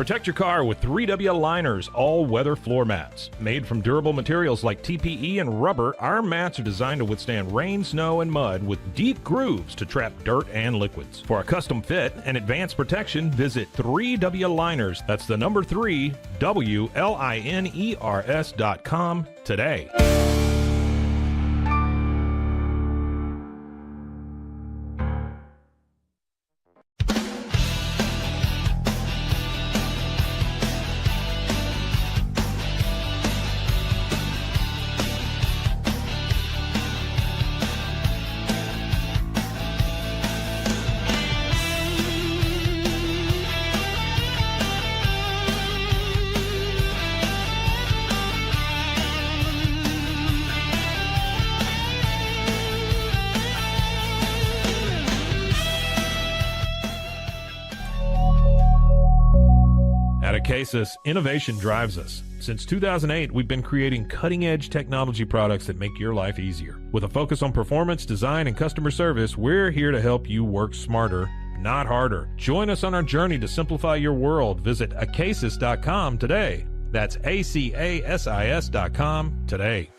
Protect your car with 3W Liners all-weather floor mats. Made from durable materials like TPE and rubber, our mats are designed to withstand rain, snow, and mud with deep grooves to trap dirt and liquids. For a custom fit and advanced protection, visit 3W Liners. That's the number 3, WLINERS.com today. At Acasis, innovation drives us. Since 2008, we've been creating cutting-edge technology products that make your life easier. With a focus on performance, design, and customer service, we're here to help you work smarter, not harder. Join us on our journey to simplify your world. Visit acasis.com today. That's ACASIS.com today.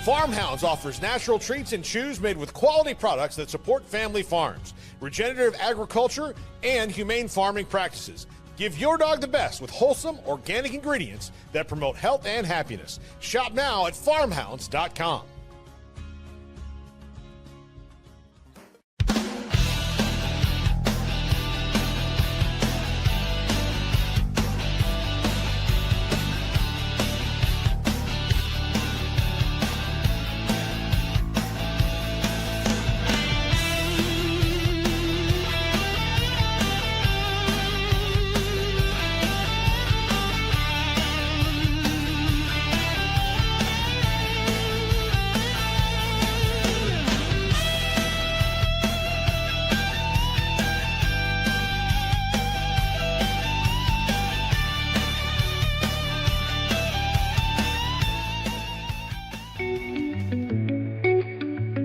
Farmhounds offers natural treats and chews made with quality products that support family farms, regenerative agriculture, and humane farming practices. Give your dog the best with wholesome, organic ingredients that promote health and happiness. Shop now at farmhounds.com.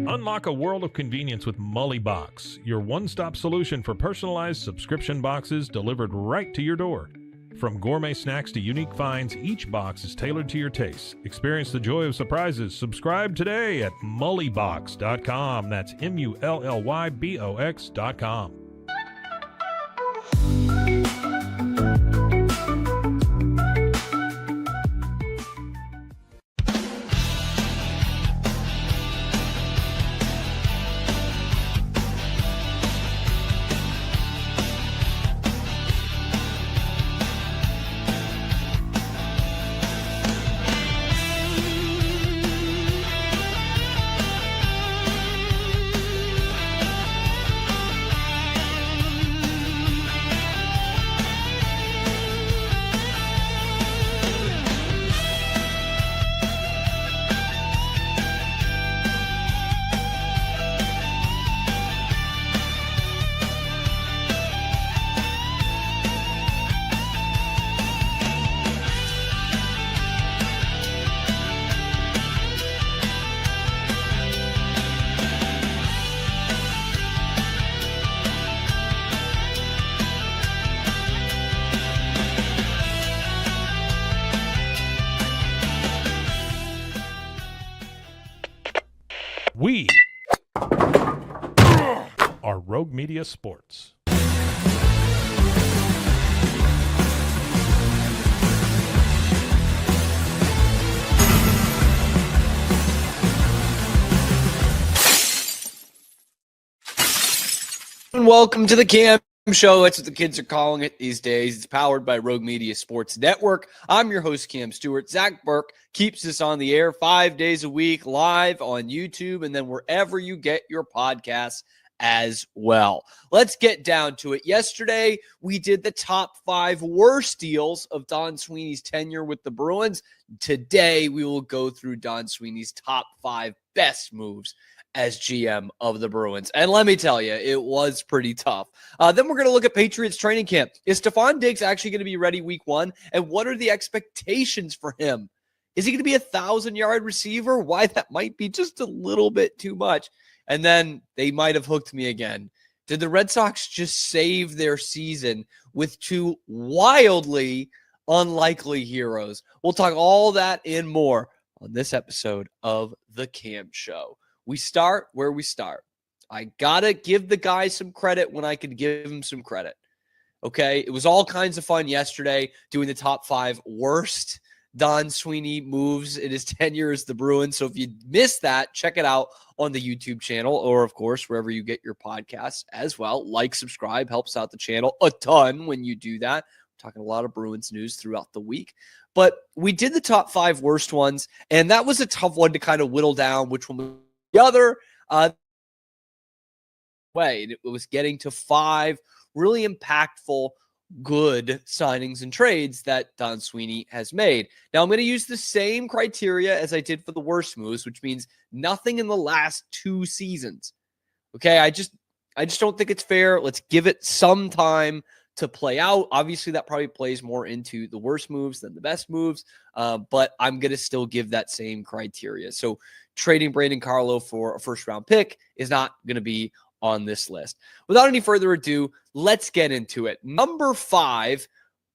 Unlock a world of convenience with Mullybox, your one-stop solution for personalized subscription boxes delivered right to your door. From gourmet snacks to unique finds, each box is tailored to your tastes. Experience the joy of surprises. Subscribe today at mullybox.com. That's MULLYBOX.com. We are Rogue Media Sports. And welcome to the Cam Show, that's what the kids are calling it these days. It's powered by Rogue Media Sports Network. I'm your host, Cam Stewart. Zach Burke keeps us on the air 5 days a week, live on YouTube, and then wherever you get your podcasts as well. Let's get down to it. Yesterday, we did the top 5 worst deals of Don Sweeney's tenure with the Bruins. Today, we will go through Don Sweeney's top 5 best moves as GM of the Bruins. And let me tell you, it was pretty tough. Then we're going to look at Patriots training camp. Is Stephon Diggs actually going to be ready week 1? And what are the expectations for him? Is he going to be a 1,000-yard receiver? Why that might be just a little bit too much. And then they might have hooked me again. Did the Red Sox just save their season with 2 wildly unlikely heroes? We'll talk all that and more on this episode of The Cam Show. We start where we start. I got to give the guy some credit when I can give him some credit. Okay? It was all kinds of fun yesterday doing the top 5 worst Don Sweeney moves in his tenure as the Bruins. So if you missed that, check it out on the YouTube channel or, of course, wherever you get your podcasts as well. Like, subscribe, helps out the channel a ton when you do that. We're talking a lot of Bruins news throughout the week. But we did the top 5 worst ones, and that was a tough one to kind of whittle down which one was the other way. It was getting to 5 really impactful, good signings and trades that Don Sweeney has made. Now, I'm going to use the same criteria as I did for the worst moves, which means nothing in the last 2 seasons. Okay, I just don't think it's fair. Let's give it some time to play out. Obviously, that probably plays more into the worst moves than the best moves, but I'm going to still give that same criteria. So trading Brandon Carlo for a first-round pick is not going to be on this list. Without any further ado, let's get into it. Number 5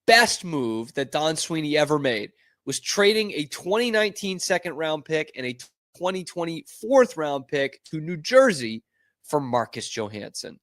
best move that Don Sweeney ever made was trading a 2019 second-round pick and a 2020 fourth-round pick to New Jersey for Marcus Johansson.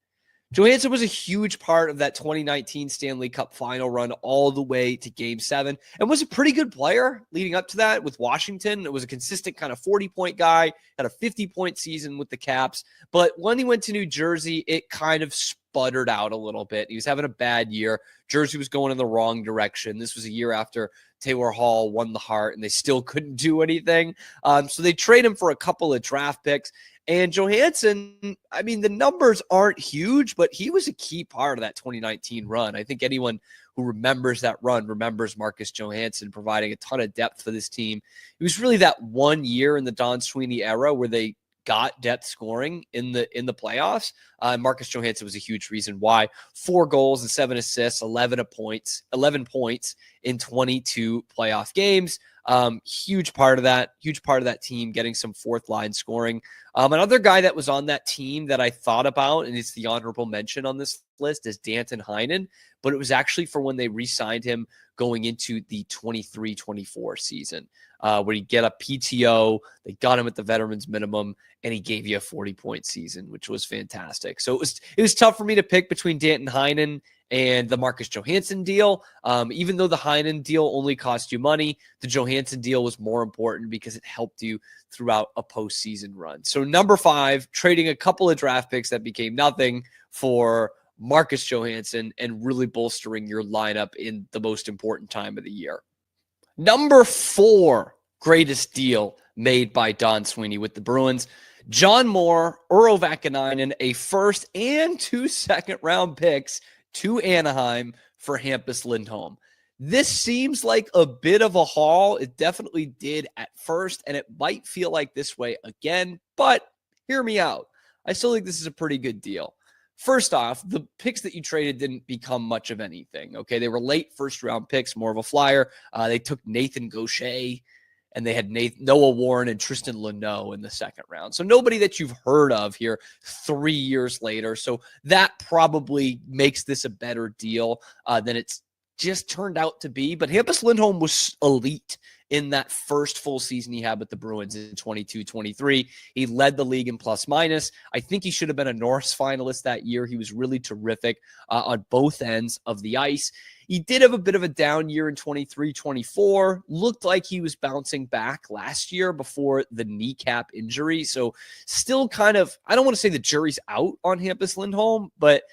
Johansson was a huge part of that 2019 Stanley Cup final run all the way to Game 7 and was a pretty good player leading up to that with Washington. It was a consistent kind of 40-point guy, had a 50-point season with the Caps. But when he went to New Jersey, it kind of sputtered out a little bit. He was having a bad year. Jersey was going in the wrong direction. This was a year after Taylor Hall won the Hart, and they still couldn't do anything. So they trade him for a couple of draft picks. And Johansson, I mean, the numbers aren't huge, but he was a key part of that 2019 run. I think anyone who remembers that run remembers Marcus Johansson providing a ton of depth for this team. It was really that one year in the Don Sweeney era where they got depth scoring in the playoffs. Marcus Johansson was a huge reason why. 4 goals and 7 assists, 11 points in 22 playoff games. Huge part of that team getting some fourth line scoring. Another guy that was on that team that I thought about, and it's the honorable mention on this list, is Danton Heinen, but it was actually for when they re-signed him going into the 23-24 season, where you get a PTO, they got him at the veterans minimum, and he gave you a 40-point season, which was fantastic. So it was tough for me to pick between Danton Heinen and the Marcus Johansson deal. Even though the Heinen deal only cost you money, the Johansson deal was more important because it helped you throughout a postseason run. So number 5, trading a couple of draft picks that became nothing for Marcus Johansson and really bolstering your lineup in the most important time of the year. Number 4 greatest deal made by Don Sweeney with the Bruins. John Moore, Urho Vakanainen, a first and 2 second-round picks to Anaheim for Hampus Lindholm. This seems like a bit of a haul. It definitely did at first, and it might feel like this way again, but hear me out. I still think this is a pretty good deal. First off, the picks that you traded didn't become much of anything, okay? They were late first-round picks, more of a flyer. They took Nathan Gaucher, and they had Noah Warren and Tristan Luneau in the second round. So nobody that you've heard of here 3 years later. So that probably makes this a better deal than it's just turned out to be. But Hampus Lindholm was elite in that first full season he had with the Bruins in 22-23. He led the league in plus minus. I think he should have been a Norris finalist that year. He was really terrific on both ends of the ice. He did have a bit of a down year in 23-24. Looked like he was bouncing back last year before the kneecap injury. So still kind of, I don't want to say the jury's out on Hampus Lindholm, but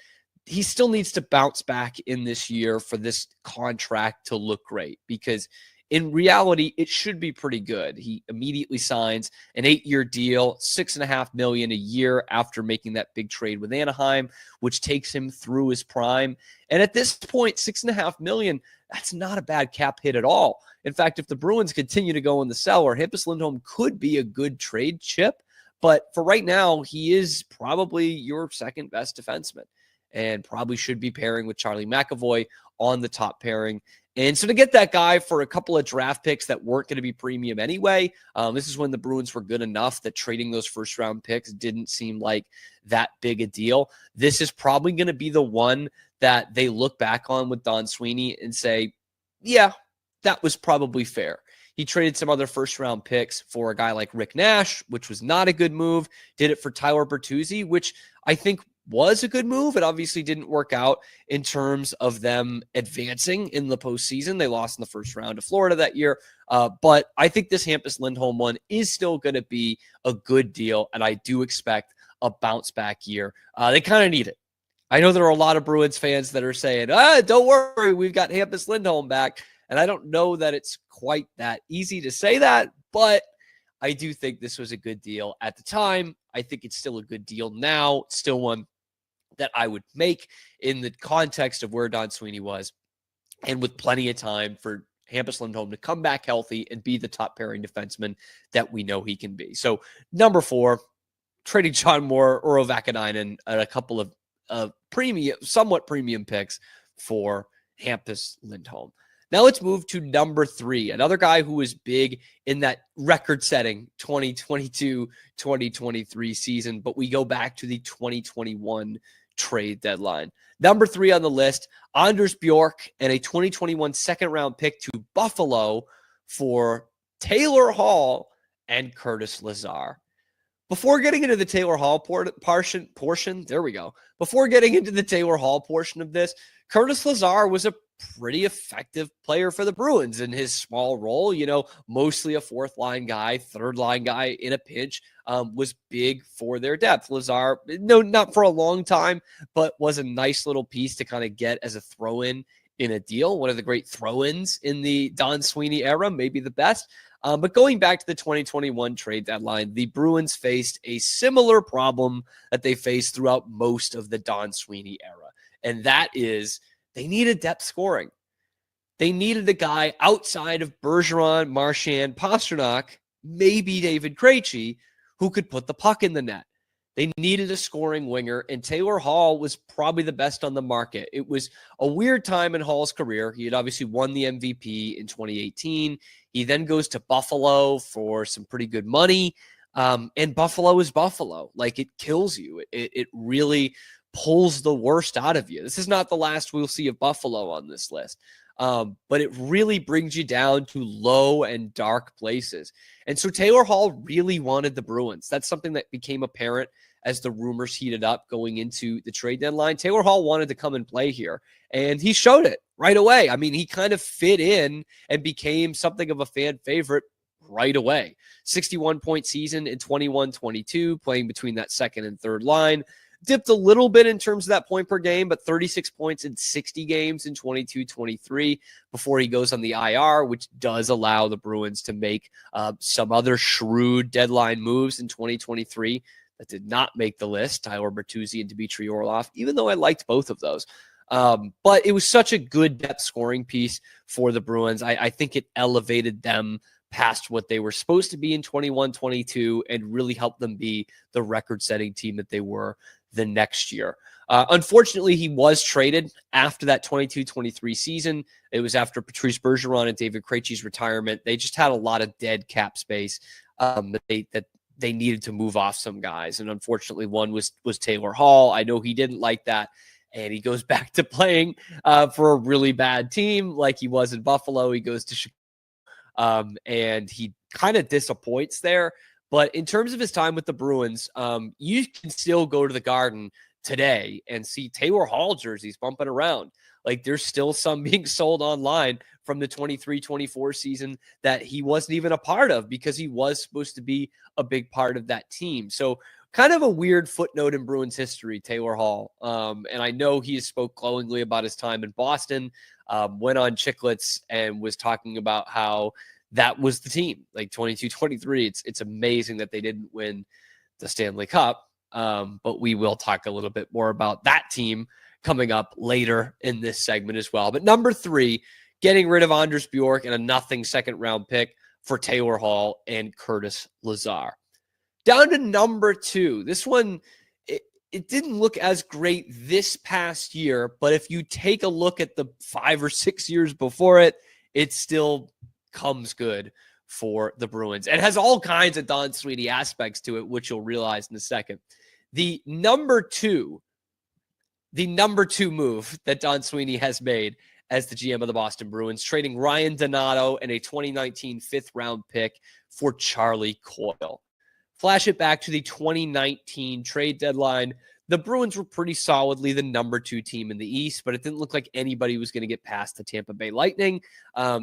he still needs to bounce back in this year for this contract to look great, because in reality, it should be pretty good. He immediately signs an 8-year deal, $6.5 million a year after making that big trade with Anaheim, which takes him through his prime. And at this point, $6.5 million, that's not a bad cap hit at all. In fact, if the Bruins continue to go in the cellar, Hampus Lindholm could be a good trade chip. But for right now, he is probably your second best defenseman and probably should be pairing with Charlie McAvoy on the top pairing. And so to get that guy for a couple of draft picks that weren't going to be premium anyway, this is when the Bruins were good enough that trading those first-round picks didn't seem like that big a deal. This is probably going to be the one that they look back on with Don Sweeney and say, yeah, that was probably fair. He traded some other first-round picks for a guy like Rick Nash, which was not a good move. Did it for Tyler Bertuzzi, which I think was a good move. It obviously didn't work out in terms of them advancing in the postseason. They lost in the first round to Florida that year. But I think this Hampus Lindholm one is still going to be a good deal, and I do expect a bounce back year. They kind of need it. I know there are a lot of Bruins fans that are saying, don't worry, we've got Hampus Lindholm back. And I don't know that it's quite that easy to say that, but I do think this was a good deal at the time. I think it's still a good deal now. Still one that I would make in the context of where Don Sweeney was, and with plenty of time for Hampus Lindholm to come back healthy and be the top pairing defenseman that we know he can be. So number 4, trading John Moore or Ovakanainen and a couple of somewhat premium picks for Hampus Lindholm. Now let's move to number 3, another guy who was big in that record-setting 2022-2023 season, but we go back to the 2021 trade deadline. Number 3 on the list, Anders Bjork and a 2021 second-round pick to Buffalo for Taylor Hall and Curtis Lazar. Before getting into the Taylor Hall portion, there we go. Before getting into the Taylor Hall portion of this, Curtis Lazar was a pretty effective player for the Bruins in his small role, mostly a fourth line guy, third line guy in a pinch, was big for their depth. Lazar, no, not for a long time, but was a nice little piece to kind of get as a throw-in in a deal. One of the great throw-ins in the Don Sweeney era, maybe the best. But going back to the 2021 trade deadline, the Bruins faced a similar problem that they faced throughout most of the Don Sweeney era. And that is they needed depth scoring. They needed a guy outside of Bergeron, Marchand, Pastrnak, maybe David Krejci, who could put the puck in the net. They needed a scoring winger, and Taylor Hall was probably the best on the market. It was a weird time in Hall's career. He had obviously won the MVP in 2018. He then goes to Buffalo for some pretty good money. And Buffalo is Buffalo. Like, it kills you. It really pulls the worst out of you. This is not the last we'll see of Buffalo on this list. But it really brings you down to low and dark places. And so Taylor Hall really wanted the Bruins. That's something that became apparent as the rumors heated up going into the trade deadline. Taylor Hall wanted to come and play here, and he showed it right away. I mean, he kind of fit in and became something of a fan favorite right away. 61-point season in 21-22, playing between that second and third line. Dipped a little bit in terms of that point per game, but 36 points in 60 games in 22-23 before he goes on the IR, which does allow the Bruins to make some other shrewd deadline moves in 2023 that did not make the list, Tyler Bertuzzi and Dmitry Orlov, even though I liked both of those. But it was such a good depth scoring piece for the Bruins. I think it elevated them past what they were supposed to be in 21-22 and really helped them be the record-setting team that they were the next year. Unfortunately, he was traded after that 22-23 season. It was after Patrice Bergeron and David Krejci's retirement. They just had a lot of dead cap space that they needed to move off some guys. And unfortunately, one was Taylor Hall. I know he didn't like that. And he goes back to playing for a really bad team like he was in Buffalo. He goes to Chicago, and he kind of disappoints there. But in terms of his time with the Bruins, you can still go to the Garden today and see Taylor Hall jerseys bumping around. Like, there's still some being sold online from the 23-24 season that he wasn't even a part of because he was supposed to be a big part of that team. So kind of a weird footnote in Bruins history, Taylor Hall. And I know he spoke glowingly about his time in Boston, went on Chicklets and was talking about how that was the team, like 22-23. It's amazing that they didn't win the Stanley Cup. But we will talk a little bit more about that team coming up later in this segment as well. But number 3, getting rid of Anders Bjork and a nothing second round pick for Taylor Hall and Curtis Lazar. Down to number 2. This one, it didn't look as great this past year, but if you take a look at the 5 or 6 years before it, it still comes good for the Bruins. It has all kinds of Don Sweeney aspects to it, which you'll realize in a second. The number two move that Don Sweeney has made as the GM of the Boston Bruins, trading Ryan Donato and a 2019 fifth-round pick for Charlie Coyle. Flash it back to the 2019 trade deadline. The Bruins were pretty solidly the number 2 team in the East, but it didn't look like anybody was going to get past the Tampa Bay Lightning.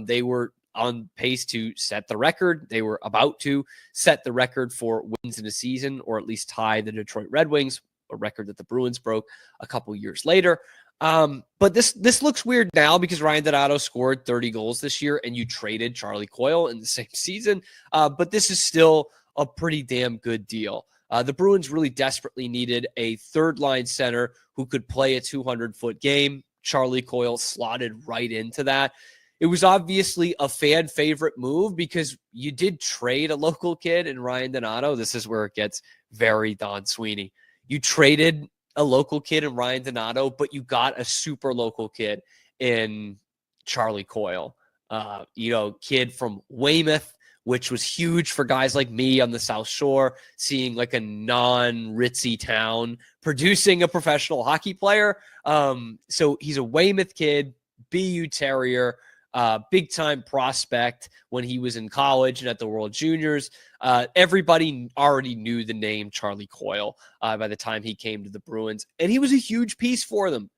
They were on pace to set the record. They were about to set the record for wins in a season, or at least tie the Detroit Red Wings, a record that the Bruins broke a couple years later. But this looks weird now because Ryan Donato scored 30 goals this year and you traded Charlie Coyle in the same season. But this is still a pretty damn good deal. The Bruins really desperately needed a third-line center who could play a 200-foot game. Charlie Coyle slotted right into that. It was obviously a fan favorite move because you did trade a local kid in Ryan Donato. This is where it gets very Don Sweeney. You traded a local kid in Ryan Donato, but you got a super local kid in Charlie Coyle. Kid from Weymouth, which was huge for guys like me on the South Shore, seeing like a non-ritzy town producing a professional hockey player. So he's a Weymouth kid, BU Terrier, big-time prospect when he was in college and at the World Juniors. Everybody already knew the name Charlie Coyle by the time he came to the Bruins, and he was a huge piece for them.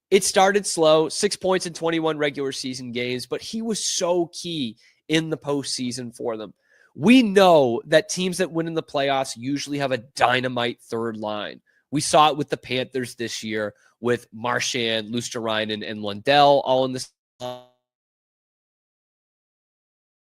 It started slow, 6 points in 21 regular season games, but he was so key in the postseason for them. We know that teams that win in the playoffs usually have a dynamite third line. We saw it with the Panthers this year with Marchand, Luosterainen, and Lundell all in the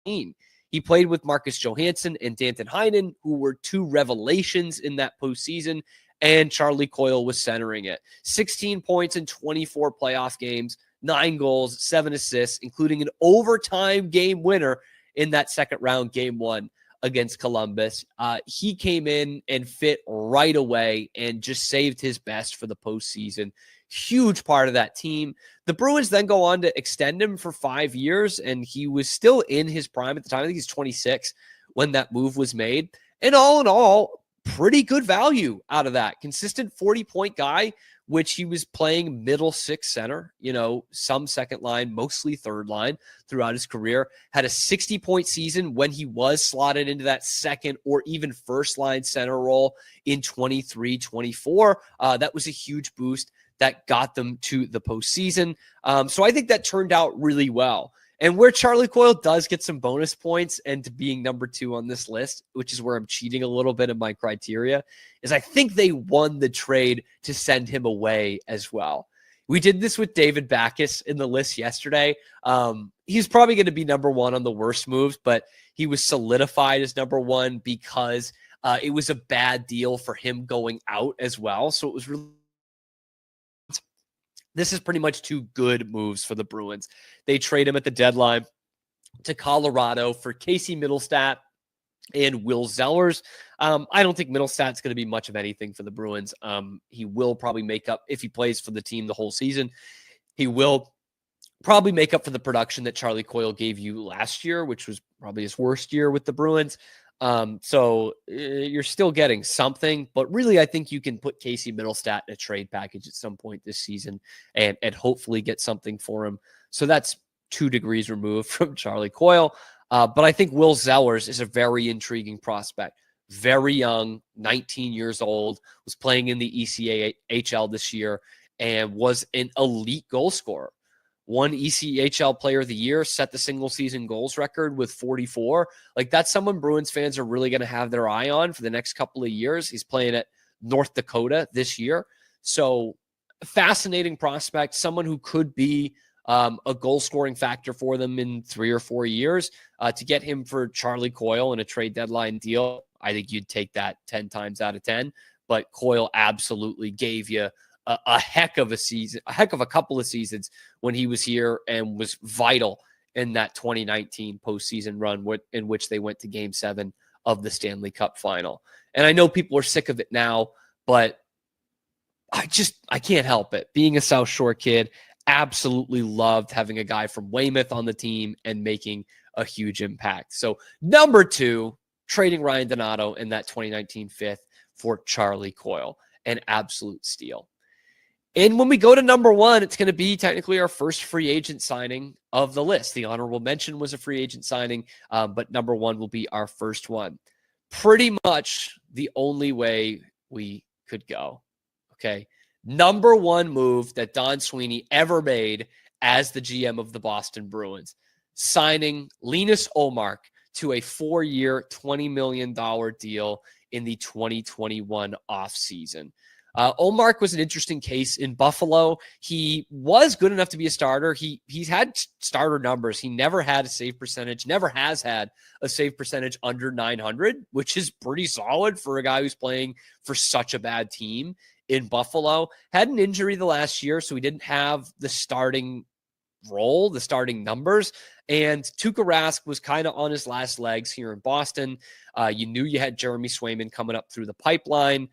team. He played with Marcus Johansson and Danton Heinen, who were 2 revelations in that postseason, and Charlie Coyle was centering it. 16 points in 24 playoff games, 9 goals, 7 assists, including an overtime game winner in that second round game 1 against Columbus. He came in and fit right away and just saved his best for the postseason. Huge part of that team. The Bruins then go on to extend him for 5 years, and he was still in his prime at the time. I think he's 26 when that move was made. And all in all, pretty good value out of that. Consistent 40-point guy, which he was playing middle 6 center, some second line, mostly third line throughout his career. Had a 60-point season when he was slotted into that second or even first line center role in 23-24. That was a huge boost that got them to the postseason. So I think that turned out really well. And where Charlie Coyle does get some bonus points and to being number 2 on this list, which is where I'm cheating a little bit in my criteria, is I think they won the trade to send him away as well. We did this with David Backes in the list yesterday. He's probably going to be number 1 on the worst moves, but he was solidified as number 1 because it was a bad deal for him going out as well. So it was really... This is pretty much 2 good moves for the Bruins. They trade him at the deadline to Colorado for Casey Middlestat and Will Zellers. I don't think Middlestat's going to be much of anything for the Bruins. He will probably make up, if he plays for the team the whole season, he will probably make up for the production that Charlie Coyle gave you last year, which was probably his worst year with the Bruins. So you're still getting something, but really I think you can put Casey Middlestat in a trade package at some point this season and hopefully get something for him. So that's 2 degrees removed from Charlie Coyle. But I think Will Zellers is a very intriguing prospect. Very young, 19 years old, was playing in the ECAHL this year and was an elite goal scorer. won ECHL Player of the Year, set the single season goals record with 44. Like, that's someone Bruins fans are really going to have their eye on for the next couple of years. He's playing at North Dakota this year. So fascinating prospect, someone who could be a goal scoring factor for them in 3 or 4 years. To get him for Charlie Coyle in a trade deadline deal, I think you'd take that 10 times out of 10. But Coyle absolutely gave you a heck of a season, a heck of a couple of seasons when he was here, and was vital in that 2019 postseason run in which they went to Game 7 of the Stanley Cup final. And I know people are sick of it now, but I can't help it. Being a South Shore kid, absolutely loved having a guy from Weymouth on the team and making a huge impact. So number 2, trading Ryan Donato in that 2019 fifth for Charlie Coyle, an absolute steal. And when we go to number 1, it's going to be technically our first free agent signing of the list. The honorable mention was a free agent signing, but number 1 will be our first one. Pretty much the only way we could go. Okay. Number 1 move that Don Sweeney ever made as the GM of the Boston Bruins, signing Linus Ullmark to a 4-year, $20 million deal in the 2021 offseason. Ullmark was an interesting case in Buffalo. He was good enough to be a starter. He's had starter numbers. He never had a save percentage, never has had a save percentage under 900, which is pretty solid for a guy who's playing for such a bad team in Buffalo. Had an injury the last year, so he didn't have the starting role, the starting numbers. And Tuukka Rask was kind of on his last legs here in Boston. You knew you had Jeremy Swayman coming up through the pipeline.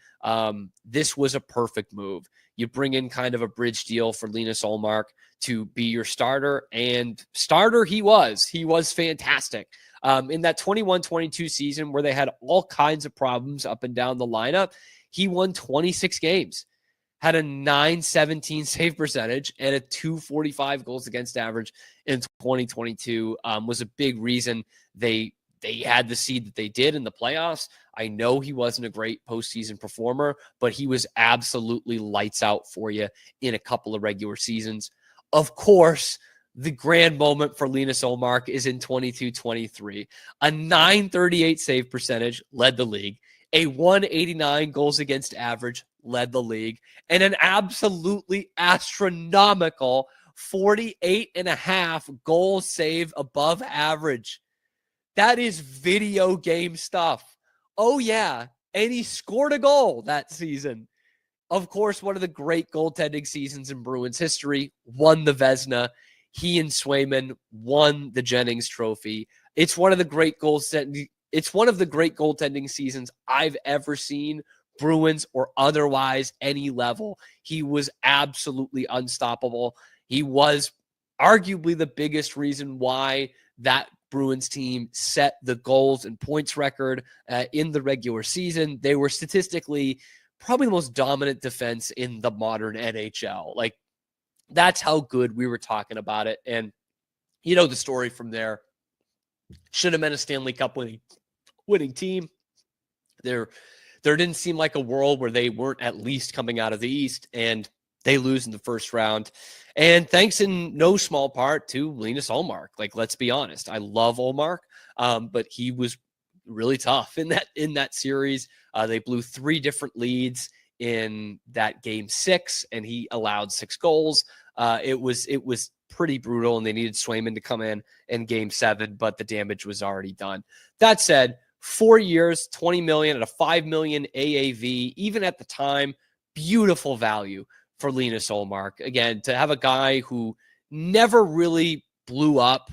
This was a perfect move. You bring in kind of a bridge deal for Linus Ullmark to be your starter, and starter he was. He was fantastic. In that 21-22 season where they had all kinds of problems up and down the lineup, he won 26 games. Had a .917 save percentage and a .245 goals against average in 2022. Was a big reason they had the seed that they did in the playoffs. I know he wasn't a great postseason performer, but he was absolutely lights out for you in a couple of regular seasons. Of course, the grand moment for Linus Ullmark is in 22-23. A .938 save percentage led the league. A .189 goals against average led the league, and an absolutely astronomical 48.5 goal save above average. That is video game stuff. Oh, yeah. And he scored a goal that season. Of course, one of the great goaltending seasons in Bruins history, won the Vezina. He and Swayman won the Jennings Trophy. It's one of the great goaltending seasons I've ever seen, Bruins or otherwise, any level. He was absolutely unstoppable. He was arguably the biggest reason why that Bruins team set the goals and points record in the regular season. They were statistically probably the most dominant defense in the modern NHL. Like, that's how good we were talking about it. And you know the story from there. Should have been a Stanley Cup winning team. There didn't seem like a world where they weren't at least coming out of the East, and they lose in the first round. And thanks in no small part to Linus Ullmark. Like, let's be honest, I love Ullmark, but he was really tough in that series. They blew 3 different leads in that game 6, and he allowed 6 goals. It was pretty brutal, and they needed Swayman to come in game 7, but the damage was already done. That said, 4 years, $20 million at a $5 million AAV, even at the time, beautiful value for Linus Ullmark. Again, to have a guy who never really blew up.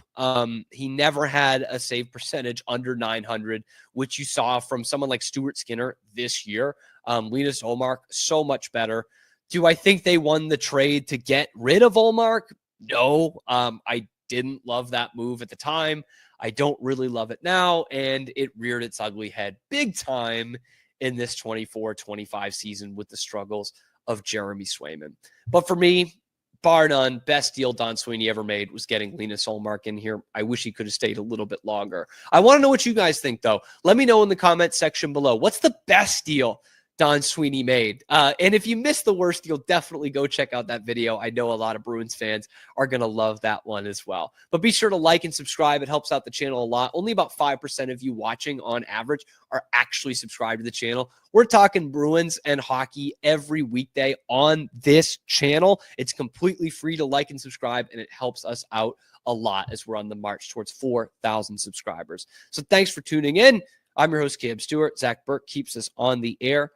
He never had a save percentage under 900, which you saw from someone like Stuart Skinner this year. Linus Ullmark, so much better. Do I think they won the trade to get rid of Ullmark? No. I didn't love that move at the time. I don't really love it now, and it reared its ugly head big time in this 24-25 season with the struggles of Jeremy Swayman. But for me, bar none, best deal Don Sweeney ever made was getting Linus Ullmark in here. I wish he could have stayed a little bit longer. I want to know what you guys think, though. Let me know in the comments section below. What's the best deal Don Sweeney made. And if you missed the worst, you'll definitely go check out that video. I know a lot of Bruins fans are going to love that one as well. But be sure to like and subscribe. It helps out the channel a lot. Only about 5% of you watching on average are actually subscribed to the channel. We're talking Bruins and hockey every weekday on this channel. It's completely free to like and subscribe, and it helps us out a lot as we're on the march towards 4,000 subscribers. So thanks for tuning in. I'm your host, Cam Stewart. Zach Burke keeps us on the air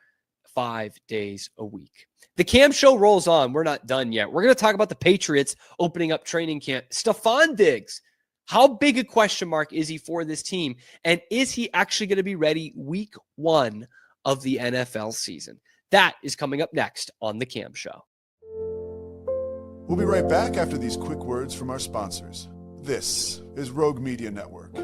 5 days a week. The Cam Show rolls on. We're not done yet. We're going to talk about the Patriots opening up training camp. Stefon Diggs, how big a question mark is he for this team? And is he actually going to be ready week 1 of the NFL season? That is coming up next on the Cam Show. We'll be right back after these quick words from our sponsors. This is Rogue Media Network.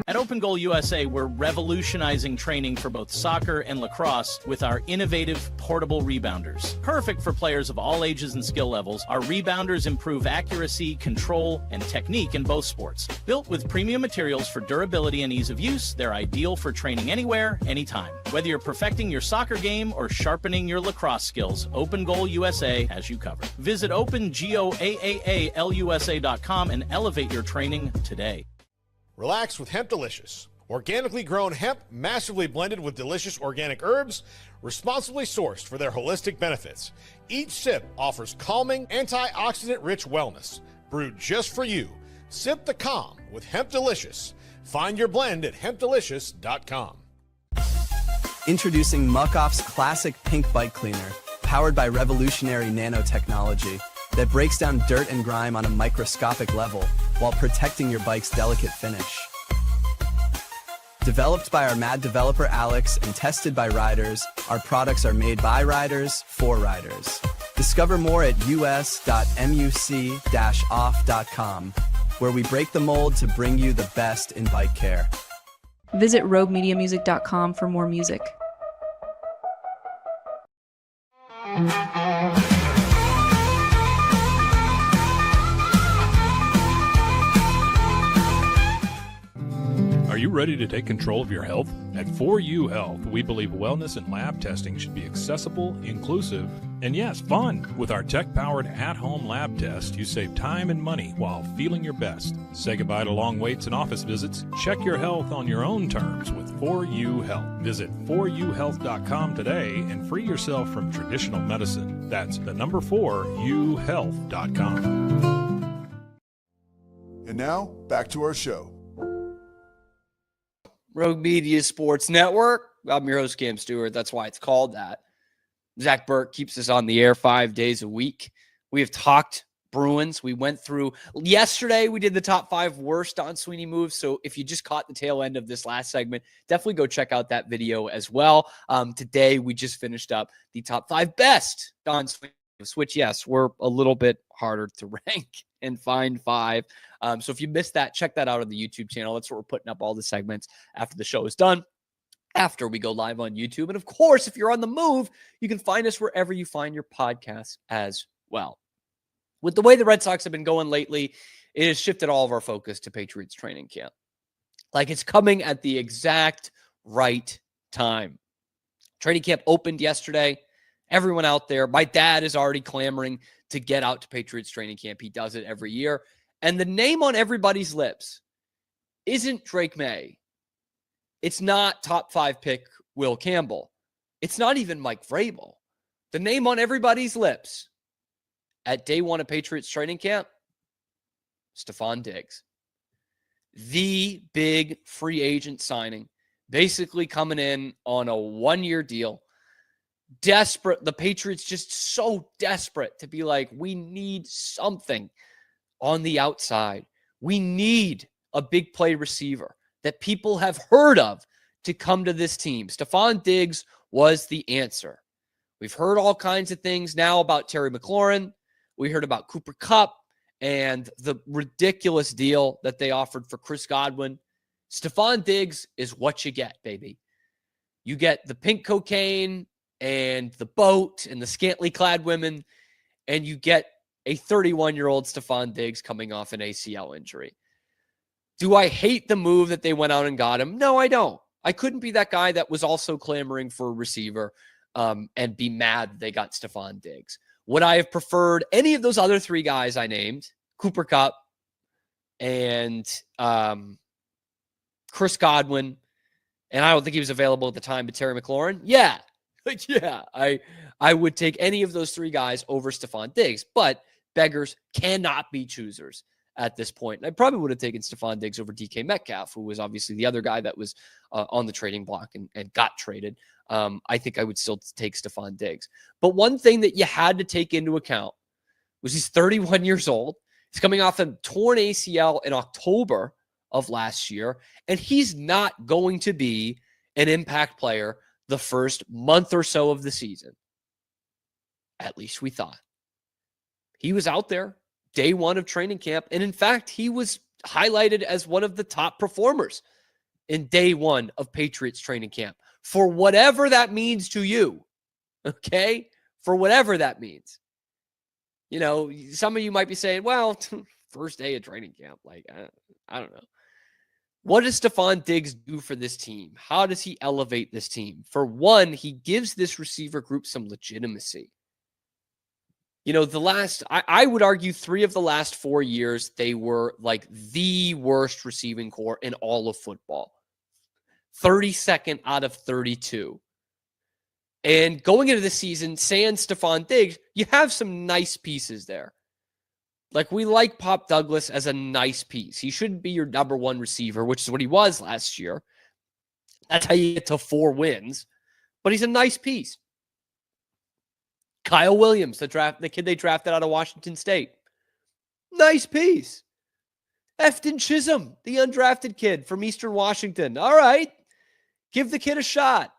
At Open Goal USA, we're revolutionizing training for both soccer and lacrosse with our innovative portable rebounders. Perfect for players of all ages and skill levels, our rebounders improve accuracy, control, and technique in both sports. Built with premium materials for durability and ease of use, they're ideal for training anywhere, anytime. Whether you're perfecting your soccer game or sharpening your lacrosse skills, Open Goal USA has you covered. Visit OpenGoalUSA.com and elevate your training today. Relax with Hemp Delicious. Organically grown hemp, massively blended with delicious organic herbs, responsibly sourced for their holistic benefits. Each sip offers calming, antioxidant-rich wellness. Brewed just for you. Sip the calm with Hemp Delicious. Find your blend at hempdelicious.com. Introducing Muck Off's classic pink bike cleaner, powered by revolutionary nanotechnology that breaks down dirt and grime on a microscopic level while protecting your bike's delicate finish. Developed by our mad developer Alex and tested by riders, our products are made by riders for riders. Discover more at us.muc-off.com, where we break the mold to bring you the best in bike care. Visit roguemediamusic.com for more music. Are you ready to take control of your health? At 4U Health, we believe wellness and lab testing should be accessible, inclusive, and yes, fun. With our tech-powered at-home lab test, you save time and money while feeling your best. Say goodbye to long waits and office visits. Check your health on your own terms with 4U Health. Visit 4uhealth.com today and free yourself from traditional medicine. That's the number 4uhealth.com. And now, back to our show. Rogue Media Sports Network. I'm your host, Cam Stewart. That's why it's called that. Zach Burke keeps us on the air 5 days a week. We have talked Bruins. We went through yesterday. We did the top 5 worst Don Sweeney moves. So if you just caught the tail end of this last segment, definitely go check out that video as well. Today, we just finished up the top 5 best Don Sweeney moves, which, yes, were a little bit harder to rank and find 5. So if you missed that, check that out on the YouTube channel. That's where we're putting up all the segments after the show is done, after we go live on YouTube. And of course, if you're on the move, you can find us wherever you find your podcasts as well. With the way the Red Sox have been going lately, it has shifted all of our focus to Patriots training camp. Like, it's coming at the exact right time. Training camp opened yesterday. Everyone out there, my dad is already clamoring to get out to Patriots training camp. He does it every year. And the name on everybody's lips isn't Drake May. It's not top 5 pick Will Campbell. It's not even Mike Vrabel. The name on everybody's lips at day 1 of Patriots training camp, Stefon Diggs. The big free agent signing, basically coming in on a 1-year deal. Desperate. The Patriots just so desperate to be like, we need something on the outside. We need a big play receiver that people have heard of to come to this team. Stefon Diggs was the answer. We've heard all kinds of things now about Terry McLaurin. We heard about Cooper Kupp and the ridiculous deal that they offered for Chris Godwin. Stefon Diggs is what you get, baby. You get the pink cocaine and the boat and the scantily clad women, and you get a 31-year-old Stefon Diggs coming off an ACL injury. Do I hate the move that they went out and got him? No, I don't. I couldn't be that guy that was also clamoring for a receiver and be mad that they got Stephon Diggs. Would I have preferred any of those other three guys I named, Cooper Kupp and Chris Godwin, and I don't think he was available at the time, but Terry McLaurin? Yeah. Yeah, I would take any of those three guys over Stephon Diggs, but beggars cannot be choosers at this point. And I probably would have taken Stephon Diggs over DK Metcalf, who was obviously the other guy that was on the trading block and got traded. I think I would still take Stephon Diggs. But one thing that you had to take into account was he's 31 years old. He's coming off a torn ACL in October of last year, and he's not going to be an impact player the first month or so of the season. At least we thought. He was out there day one of training camp, and in fact, he was highlighted as one of the top performers in day one of Patriots training camp. For whatever that means to you, okay? For whatever that means. You know, some of you might be saying, well, first day of training camp, like, I don't know. What does Stephon Diggs do for this team? How does he elevate this team? For one, he gives this receiver group some legitimacy. You know, I would argue 3 of the last 4 years, they were like the worst receiving core in all of football. 32nd out of 32. And going into the season, sans Stephon Diggs, you have some nice pieces there. Like, we like Pop Douglas as a nice piece. He shouldn't be your number one receiver, which is what he was last year. That's how you get to 4 wins. But he's a nice piece. Kyle Williams, the kid they drafted out of Washington State. Nice piece. Efton Chisholm, the undrafted kid from Eastern Washington. All right. Give the kid a shot.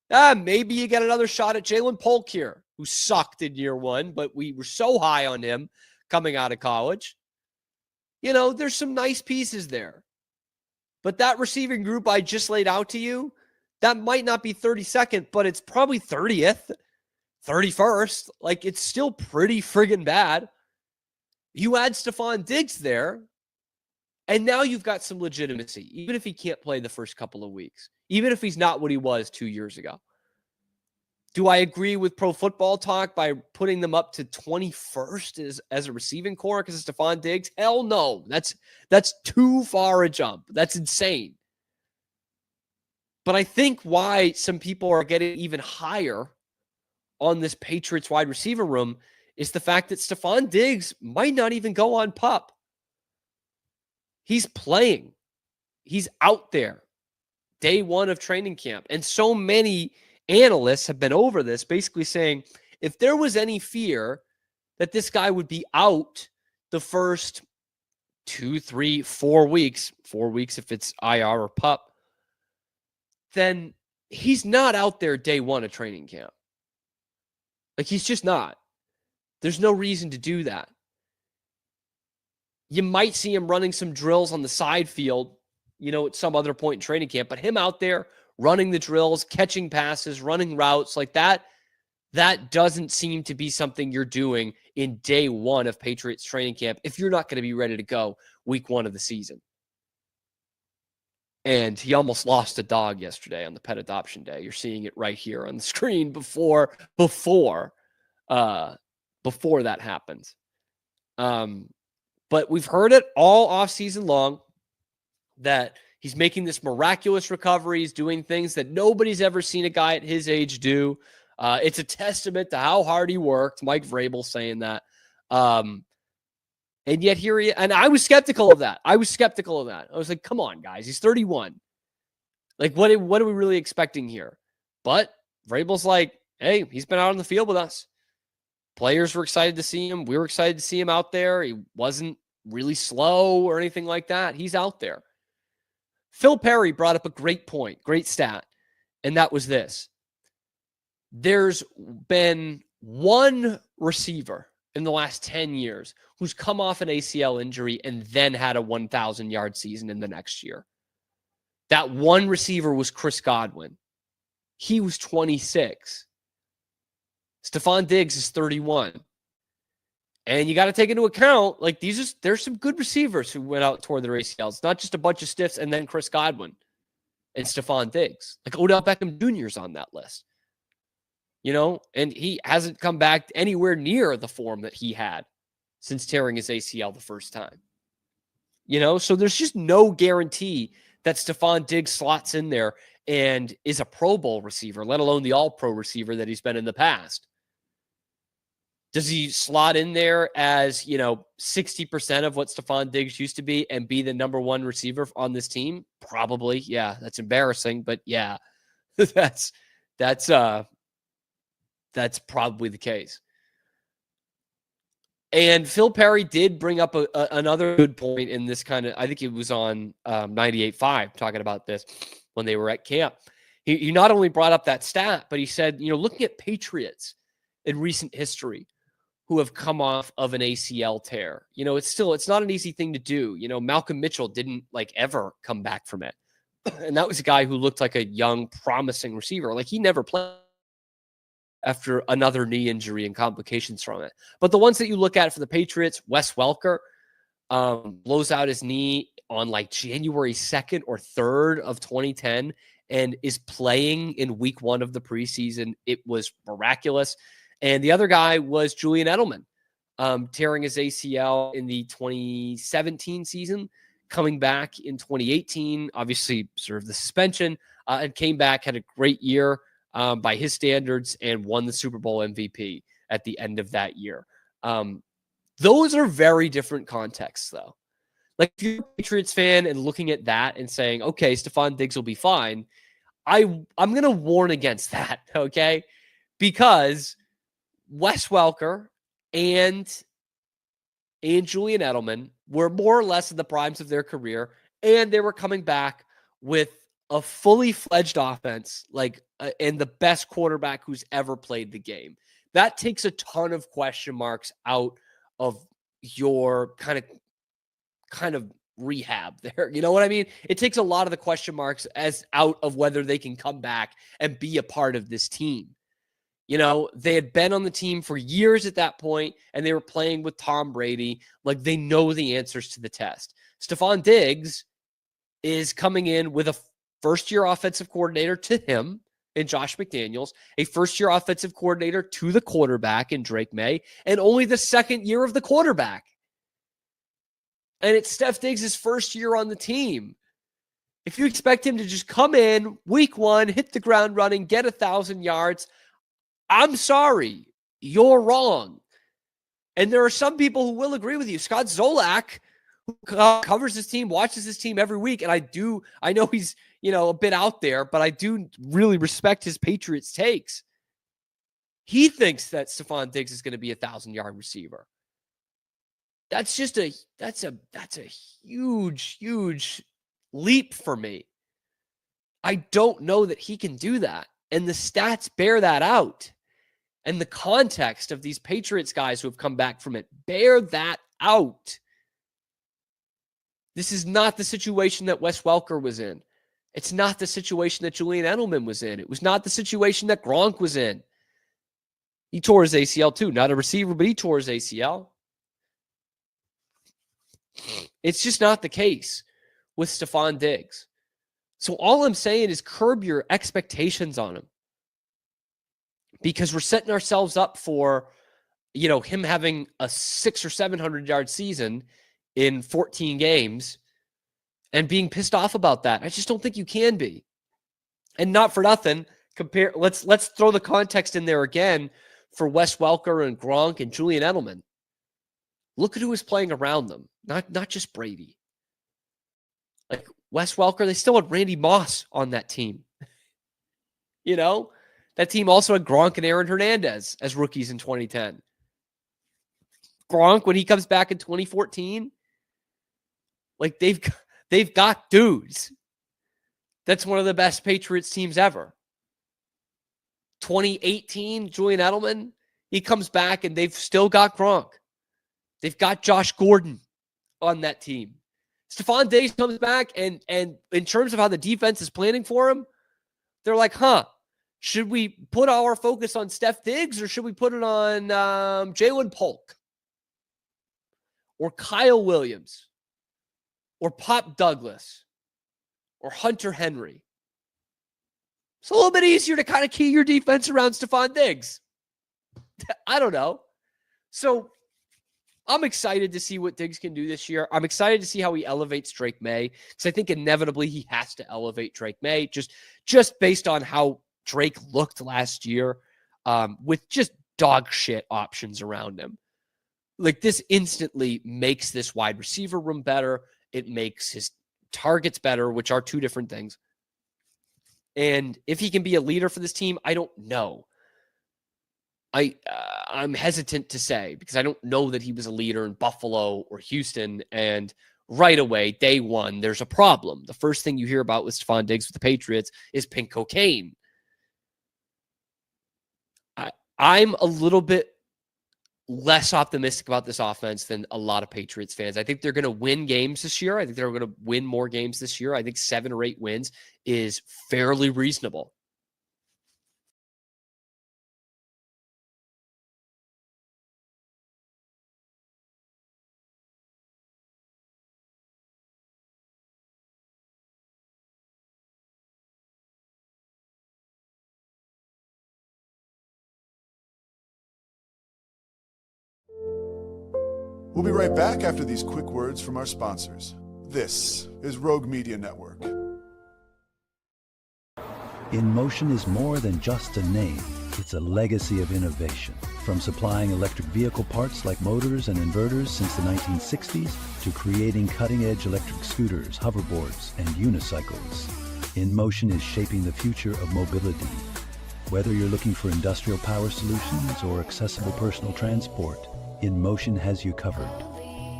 Maybe you get another shot at Jalen Polk here, who sucked in year 1, but we were so high on him coming out of college. You know, there's some nice pieces there. But that receiving group I just laid out to you, that might not be 32nd, but it's probably 30th, 31st. Like, it's still pretty friggin' bad. You add Stephon Diggs there, and now you've got some legitimacy, even if he can't play the first couple of weeks, even if he's not what he was 2 years ago. Do I agree with Pro Football Talk by putting them up to 21st as a receiving core because of Stephon Diggs? Hell no. That's too far a jump. That's insane. But I think why some people are getting even higher on this Patriots wide receiver room is the fact that Stephon Diggs might not even go on PUP. He's playing. He's out there. Day one of training camp. And so many analysts have been over this, basically saying if there was any fear that this guy would be out the first 2, 3, 4 weeks, 4 weeks if it's IR or PUP, then he's not out there day one of training camp. Like, he's just not. There's no reason to do that. You might see him running some drills on the side field, you know, at some other point in training camp, but him out there running the drills, catching passes, running routes like that, that doesn't seem to be something you're doing in day one of Patriots training camp if you're not going to be ready to go week 1 of the season. And he almost lost a dog yesterday on the pet adoption day. You're seeing it right here on the screen before that happens. But we've heard it all off season long that he's making this miraculous recovery. He's doing things that nobody's ever seen a guy at his age do. It's a testament to how hard he worked. Mike Vrabel saying that. And yet here he, and I was skeptical of that. I was like, come on, guys. He's 31. Like, what are we really expecting here? But Vrabel's like, hey, he's been out on the field with us. Players were excited to see him. We were excited to see him out there. He wasn't really slow or anything like that. He's out there. Phil Perry brought up a great point, great stat, and that was this. There's been one receiver in the last 10 years who's come off an ACL injury and then had a 1,000-yard season in the next year. That one receiver was Chris Godwin. He was 26. Stephon Diggs is 31. And you got to take into account, like, there's some good receivers who went out toward their ACLs, not just a bunch of stiffs and then Chris Godwin. and Stephon Diggs. Like Odell Beckham Jr. is on that list. And he hasn't come back anywhere near the form that he had since tearing his ACL the first time. So there's just no guarantee that Stephon Diggs slots in there and is a Pro Bowl receiver, let alone the All-Pro receiver that he's been in the past. Does he slot in there as, 60% of what Stephon Diggs used to be and be the number one receiver on this team? Probably. Yeah, that's embarrassing, but yeah, that's probably the case. And Phil Perry did bring up another good point in this kind of, I think it was on 98.5 talking about this when they were at camp. He not only brought up that stat, but he said, looking at Patriots in recent history who have come off of an ACL tear, it's not an easy thing to do. Malcolm Mitchell didn't ever come back from it. And that was a guy who looked like a young, promising receiver. Like he never played after another knee injury and complications from it. But the ones that you look at for the Patriots, Wes Welker blows out his knee on January 2nd or 3rd of 2010 and is playing in week 1 of the preseason. It was miraculous. And the other guy was Julian Edelman, tearing his ACL in the 2017 season, coming back in 2018, obviously served the suspension, and came back, had a great year by his standards, and won the Super Bowl MVP at the end of that year. Those are very different contexts, though. If you're a Patriots fan and looking at that and saying, okay, Stephon Diggs will be fine, I'm going to warn against that, okay? Because Wes Welker and Julian Edelman were more or less in the primes of their career, and they were coming back with a fully fledged offense, and the best quarterback who's ever played the game. That takes a ton of question marks out of your kind of rehab there. You know what I mean? It takes a lot of the question marks as out of whether they can come back and be a part of this team. They had been on the team for years at that point, and they were playing with Tom Brady. They know the answers to the test. Stephon Diggs is coming in with a first-year offensive coordinator to him in Josh McDaniels, a first-year offensive coordinator to the quarterback in Drake May, and only the second year of the quarterback. And it's Steph Diggs' first year on the team. If you expect him to just come in week 1, hit the ground running, get 1,000 yards, I'm sorry, you're wrong. And there are some people who will agree with you. Scott Zolak, who covers his team, watches his team every week, and I know he's, a bit out there, but I do really respect his Patriots takes. He thinks that Stephon Diggs is going to be 1,000-yard receiver. That's a huge, huge leap for me. I don't know that he can do that. And the stats bear that out. And the context of these Patriots guys who have come back from it bear that out. This is not the situation that Wes Welker was in. It's not the situation that Julian Edelman was in. It was not the situation that Gronk was in. He tore his ACL too. Not a receiver, but he tore his ACL. It's just not the case with Stephon Diggs. So all I'm saying is curb your expectations on him, because we're setting ourselves up for, him having a 600 or 700-yard season in 14 games and being pissed off about that. I just don't think you can be. And not for nothing, let's throw the context in there again for Wes Welker and Gronk and Julian Edelman. Look at who was playing around them, not just Brady. Wes Welker, they still had Randy Moss on that team. That team also had Gronk and Aaron Hernandez as rookies in 2010. Gronk, when he comes back in 2014, they've got dudes. That's one of the best Patriots teams ever. 2018, Julian Edelman, he comes back and they've still got Gronk. They've got Josh Gordon on that team. Stephon Diggs comes back, and in terms of how the defense is planning for him, they're like, should we put our focus on Steph Diggs, or should we put it on Jalen Polk or Kyle Williams or Pop Douglas or Hunter Henry? It's a little bit easier to kind of key your defense around Stephon Diggs. I don't know. So I'm excited to see what Diggs can do this year. I'm excited to see how he elevates Drake May, because I think inevitably he has to elevate Drake May just based on how Drake looked last year, with just dog shit options around him. Like, this instantly makes this wide receiver room better. It makes his targets better, which are two different things. And if he can be a leader for this team, I don't know. I'm hesitant to say, because I don't know that he was a leader in Buffalo or Houston, and right away, day one, there's a problem. The first thing you hear about with Stephon Diggs with the Patriots is pink cocaine. I'm a little bit less optimistic about this offense than a lot of Patriots fans. I think they're going to win games this year. I think they're going to win more games this year. I think 7 or 8 wins is fairly reasonable. We'll be right back after these quick words from our sponsors. This is Rogue Media Network. In Motion is more than just a name. It's a legacy of innovation. From supplying electric vehicle parts like motors and inverters since the 1960s to creating cutting-edge electric scooters, hoverboards, and unicycles. In Motion is shaping the future of mobility. Whether you're looking for industrial power solutions or accessible personal transport, In Motion has you covered.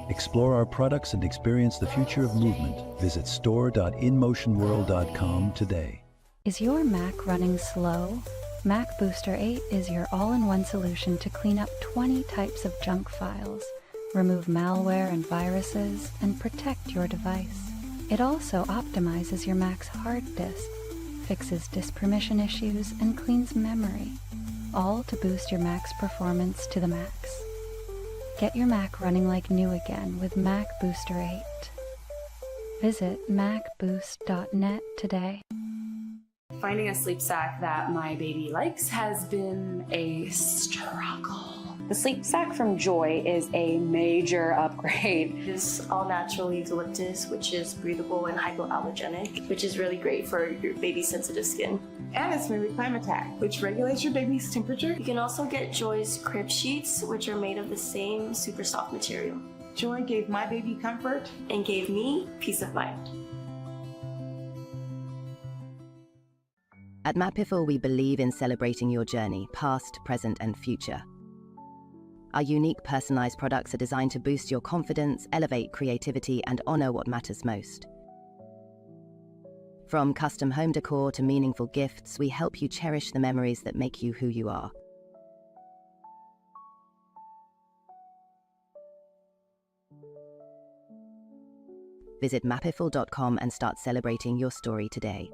Explore our products and experience the future of movement. Visit store.inmotionworld.com today. Is your Mac running slow? Mac Booster 8 is your all-in-one solution to clean up 20 types of junk files, remove malware and viruses, and protect your device. It also optimizes your Mac's hard disk, fixes disk permission issues, and cleans memory, all to boost your Mac's performance to the max. Get your Mac running like new again with Mac Booster 8. Visit macboost.net today. Finding a sleep sack that my baby likes has been a struggle. The sleep sack from Joy is a major upgrade. It's all natural eucalyptus, which is breathable and hypoallergenic, which is really great for your baby's sensitive skin. And it's made with Climatech, which regulates your baby's temperature. You can also get Joy's crib sheets, which are made of the same super soft material. Joy gave my baby comfort and gave me peace of mind. At Mapiful, we believe in celebrating your journey, past, present, and future. Our unique personalized products are designed to boost your confidence, elevate creativity, and honor what matters most. From custom home decor to meaningful gifts, we help you cherish the memories that make you who you are. Visit mapiful.com and start celebrating your story today.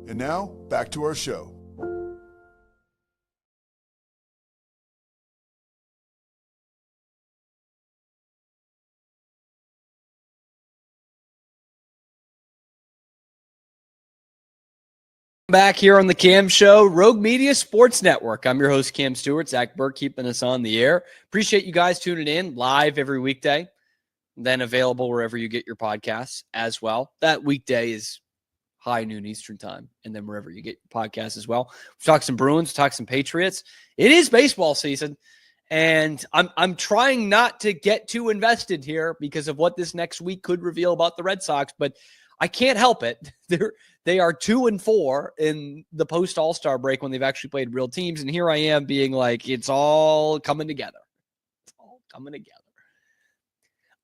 And now, back to our show. Back here on the Cam Show, Rogue Media Sports Network. I'm your host, Cam Stewart. Zach Burke keeping us on the air. Appreciate you guys tuning in live every weekday, then available wherever you get your podcasts as well. That weekday is high noon Eastern time, and then wherever you get your podcasts as well. We've talked some Bruins, talked some Patriots. It is baseball season, and I'm trying not to get too invested here because of what this next week could reveal about the Red Sox, but I can't help it. They are 2-4 in the post All-Star break when they've actually played real teams. And here I am being like, it's all coming together. It's all coming together.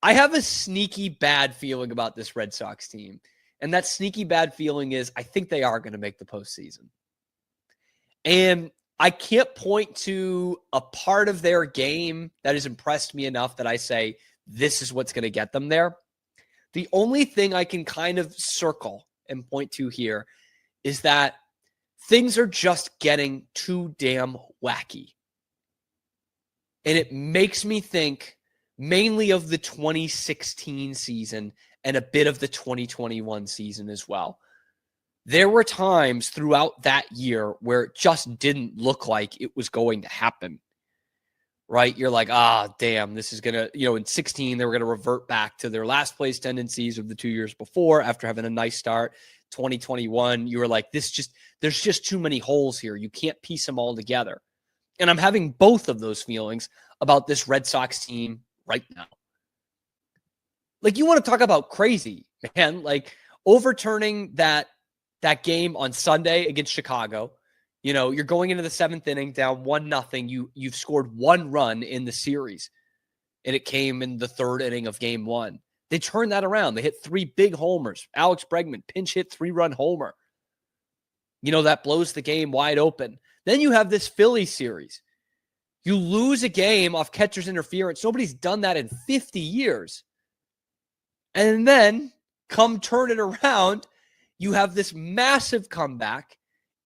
I have a sneaky bad feeling about this Red Sox team. And that sneaky bad feeling is I think they are going to make the postseason. And I can't point to a part of their game that has impressed me enough that I say, this is what's going to get them there. The only thing I can kind of circle and point to here is that things are just getting too damn wacky. And it makes me think mainly of the 2016 season and a bit of the 2021 season as well. There were times throughout that year where it just didn't look like it was going to happen, right? You're like, damn, this is going to, in 16, they were going to revert back to their last place tendencies of the 2 years before after having a nice start. 2021, you were like, there's just too many holes here. You can't piece them all together. And I'm having both of those feelings about this Red Sox team right now. Like, you want to talk about crazy, man. Like, overturning that game on Sunday against Chicago. You're going into the 7th inning down 1-0. You've scored 1 run in the series, and it came in the 3rd inning of game 1. They turned that around. They hit 3 big homers. Alex Bregman pinch hit 3-run homer. That blows the game wide open. Then you have this Philly series. You lose a game off catcher's interference. Nobody's done that in 50 years. And then come turn it around, you have this massive comeback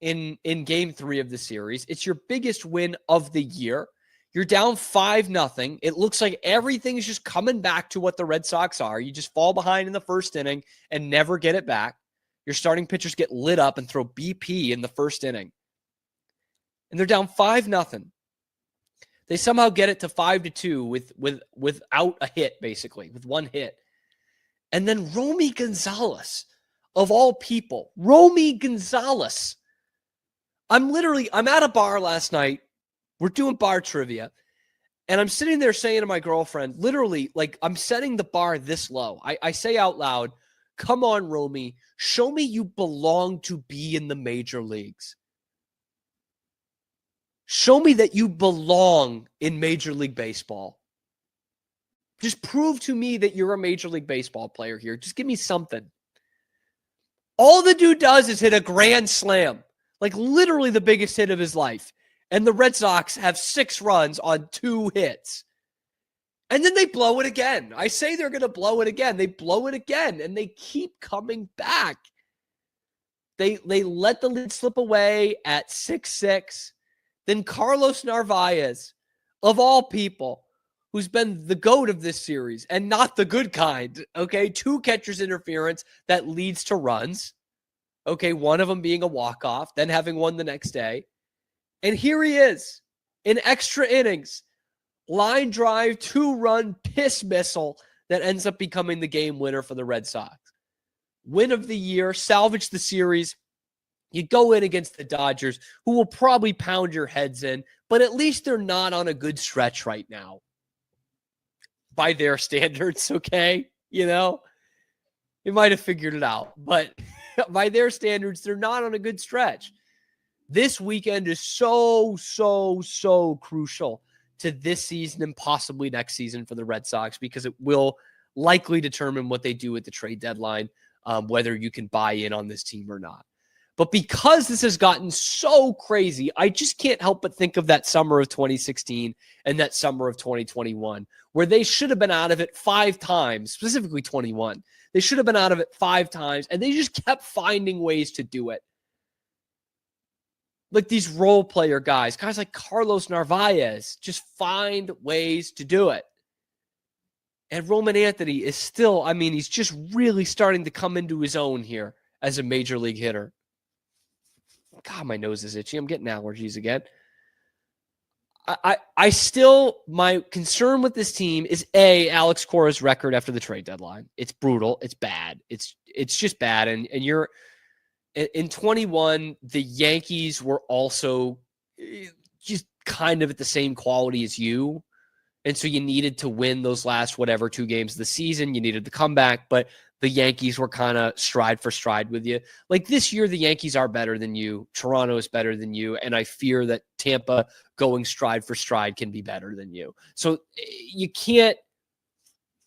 in game 3 of the series. It's your biggest win of the year. You're down 5-0. It looks like everything is just coming back to what the Red Sox are. You just fall behind in the 1st inning and never get it back. Your starting pitchers get lit up and throw BP in the 1st inning. And they're down 5-0. They somehow get it to 5-2 without a hit, basically, with 1 hit. And then Romy Gonzalez, of all people, Romy Gonzalez. I'm at a bar last night. We're doing bar trivia. And I'm sitting there saying to my girlfriend, literally, like, I'm setting the bar this low. I say out loud, come on, Romy, show me you belong to be in the major leagues. Show me that you belong in Major League Baseball. Just prove to me that you're a Major League Baseball player here. Just give me something. All the dude does is hit a grand slam, like literally the biggest hit of his life. And the Red Sox have 6 runs on 2 hits. And then they blow it again. I say they're going to blow it again. They blow it again, and they keep coming back. They let the lead slip away at 6-6. Then Carlos Narvaez, of all people, who's been the GOAT of this series and not the good kind, okay? 2 catcher's interference that leads to runs, okay? One of them being a walk-off, then having one the next day. And here he is in extra innings, line drive, 2-run piss missile that ends up becoming the game winner for the Red Sox. Win of the year, salvage the series. You go in against the Dodgers, who will probably pound your heads in, but at least they're not on a good stretch right now. By their standards, okay? You might have figured it out, but by their standards, they're not on a good stretch. This weekend is so crucial to this season and possibly next season for the Red Sox, because it will likely determine what they do at the trade deadline, whether you can buy in on this team or not. But because this has gotten so crazy, I just can't help but think of that summer of 2016 and that summer of 2021, where they should have been out of it 5 times, specifically 21. They should have been out of it 5 times, and they just kept finding ways to do it. Like these role player guys like Carlos Narvaez, just find ways to do it. And Roman Anthony is still, he's just really starting to come into his own here as a major league hitter. God, my nose is itchy. I'm getting allergies again. My concern with this team is Alex Cora's record after the trade deadline. It's brutal. It's bad. It's just bad. And you're in 21, the Yankees were also just kind of at the same quality as you. And so you needed to win those last 2 games of the season. You needed to come back, but the Yankees were kind of stride for stride with you. Like this year, the Yankees are better than you. Toronto is better than you. And I fear that Tampa going stride for stride can be better than you. So you can't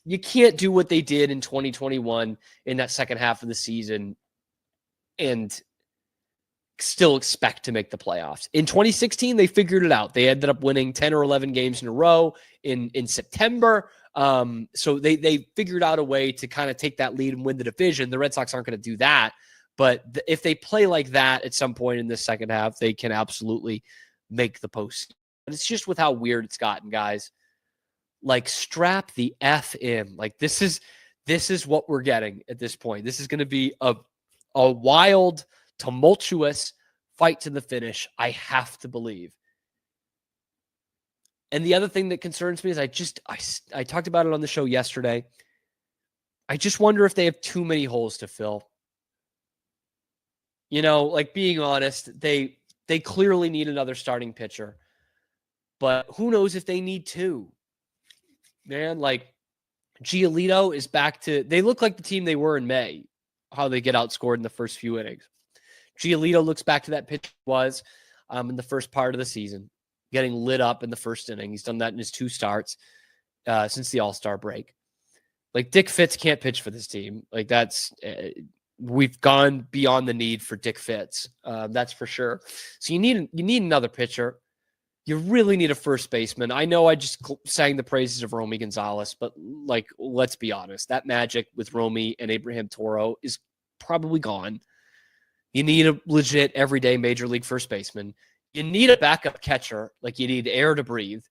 do what they did in 2021 in that second half of the season and still expect to make the playoffs. In 2016, they figured it out. They ended up winning 10 or 11 games in a row in September. So they figured out a way to kind of take that lead and win the division. The Red Sox aren't going to do that, but if they play like that at some point in the second half, they can absolutely make the postseason. But it's just with how weird it's gotten, guys. Like, strap the F in. Like, this is what we're getting at this point. This is going to be a wild tumultuous fight to the finish. I have to believe. And the other thing that concerns me is I talked about it on the show yesterday. I just wonder if they have too many holes to fill. You know, like, being honest, they clearly need another starting pitcher. But who knows if they need two? Man, like, Giolito is back to... They look like the team they were in May, how they get outscored in the first few innings. Giolito looks back to that pitch he was in the first part of the season, getting lit up in the first inning. He's done that in his 2 starts since the All-Star break. Like, Dick Fitz can't pitch for this team. Like, that's... we've gone beyond the need for Dick Fitz. That's for sure. So you need another pitcher. You really need a first baseman. I know I just sang the praises of Romy Gonzalez, but, like, let's be honest. That magic with Romy and Abraham Toro is probably gone. You need a legit everyday major league first baseman. You need a backup catcher. Like, you need air to breathe.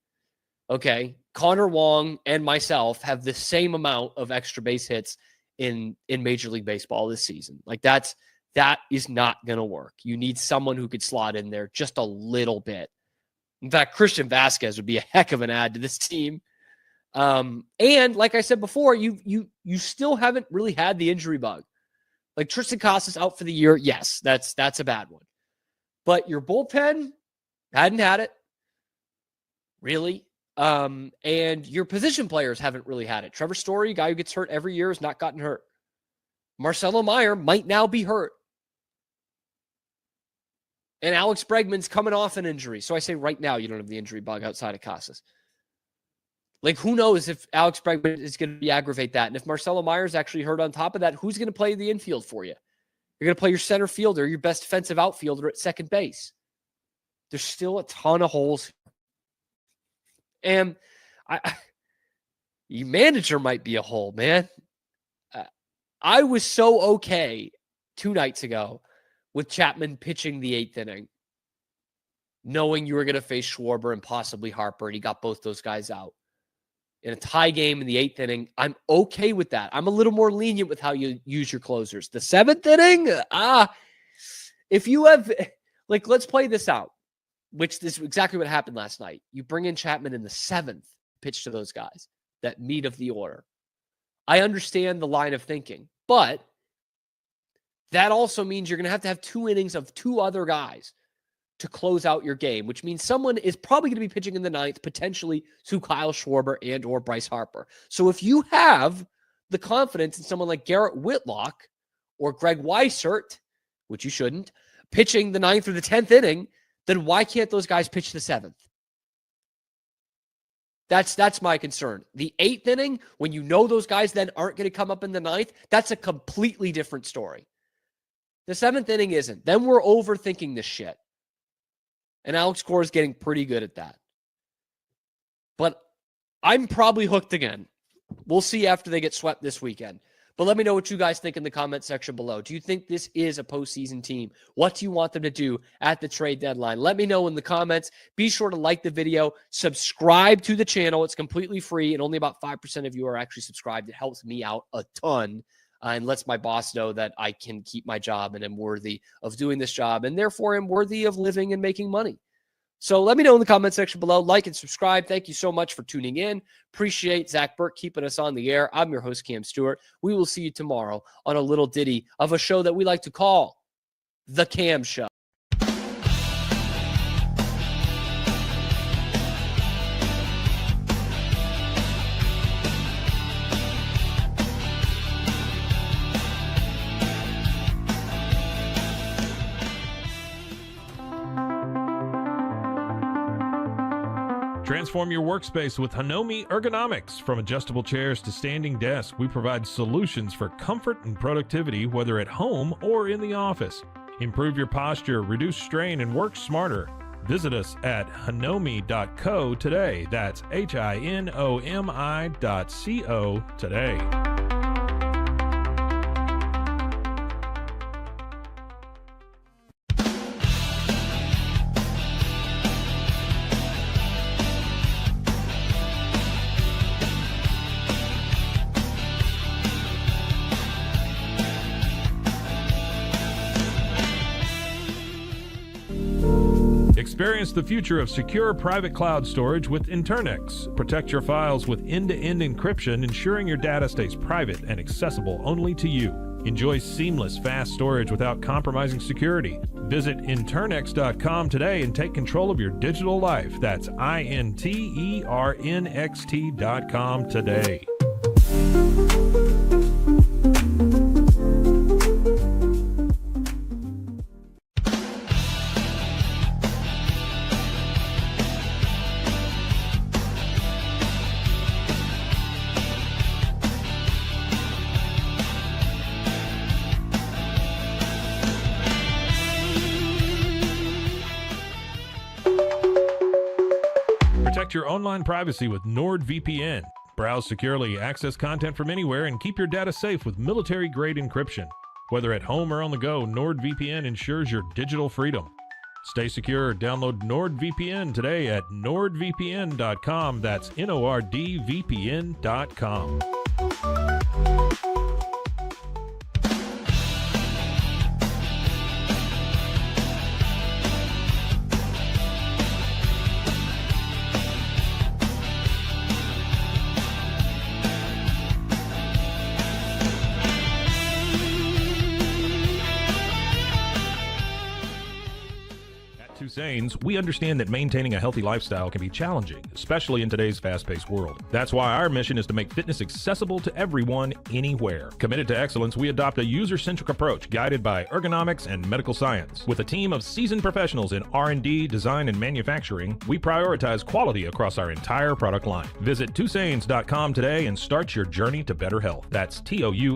Okay. Connor Wong and myself have the same amount of extra base hits in Major League Baseball this season. Like, that is not going to work. You need someone who could slot in there just a little bit. In fact, Christian Vasquez would be a heck of an add to this team. And like I said before, you still haven't really had the injury bug. Like, Tristan Casas out for the year. Yes, that's a bad one. But your bullpen hadn't had it, really. And your position players haven't really had it. Trevor Story, guy who gets hurt every year, has not gotten hurt. Marcelo Meyer might now be hurt. And Alex Bregman's coming off an injury. So I say right now, you don't have the injury bug outside of Casas. Like, who knows if Alex Bregman is going to aggravate that. And if Marcelo Meyer's actually hurt on top of that, who's going to play the infield for you? You're going to play your center fielder, your best defensive outfielder at second base. There's still a ton of holes. And your manager might be a hole, man. I was so okay 2 nights ago with Chapman pitching the 8th inning, knowing you were going to face Schwarber and possibly Harper, and he got both those guys out. In a tie game in the 8th inning, I'm okay with that. I'm a little more lenient with how you use your closers. The 7th inning, if you have, like, let's play this out. Which is exactly what happened last night. You bring in Chapman in the 7th, pitch to those guys, that meat of the order. I understand the line of thinking, but that also means you're going to have 2 innings of 2 other guys to close out your game, which means someone is probably going to be pitching in the 9th, potentially to Kyle Schwarber and or Bryce Harper. So if you have the confidence in someone like Garrett Whitlock or Greg Weissert, which you shouldn't, pitching the 9th or the 10th inning, then why can't those guys pitch the 7th? That's my concern. The 8th inning, when you know those guys then aren't going to come up in the 9th, that's a completely different story. The 7th inning isn't. Then we're overthinking this shit. And Alex Cora is getting pretty good at that. But I'm probably hooked again. We'll see after they get swept this weekend. But let me know what you guys think in the comment section below. Do you think this is a postseason team? What do you want them to do at the trade deadline? Let me know in the comments. Be sure to like the video. Subscribe to the channel. It's completely free, and only about 5% of you are actually subscribed. It helps me out a ton and lets my boss know that I can keep my job and am worthy of doing this job, and therefore am worthy of living and making money. So let me know in the comment section below. Like and subscribe. Thank you so much for tuning in. Appreciate Zach Burke keeping us on the air. I'm your host, Cam Stewart. We will see you tomorrow on a little ditty of a show that we like to call The Cam Show. Transform your workspace with Hanomi Ergonomics. From adjustable chairs to standing desks, we provide solutions for comfort and productivity, whether at home or in the office. Improve your posture, reduce strain, and work smarter. Visit us at hanomi.co today. That's HINOMI.co today. Experience the future of secure private cloud storage with InternX. Protect your files with end-to-end encryption, ensuring your data stays private and accessible only to you. Enjoy seamless, fast storage without compromising security. Visit internx.com today and take control of your digital life. That's INTERNXT.com today. Protect your online privacy with NordVPN. Browse securely, access content from anywhere, and keep your data safe with military-grade encryption. Whether at home or on the go, NordVPN ensures your digital freedom. Stay secure. Download NordVPN today at nordvpn.com. That's NORDVPN.com. We understand that maintaining a healthy lifestyle can be challenging, especially in today's fast-paced world. That's why our mission is to make fitness accessible to everyone, anywhere. Committed to excellence, we adopt a user-centric approach guided by ergonomics and medical science. With a team of seasoned professionals in R&D, design, and manufacturing, we prioritize quality across our entire product line. Visit TwoSains.com today and start your journey to better health. That's TOUSAINS.com.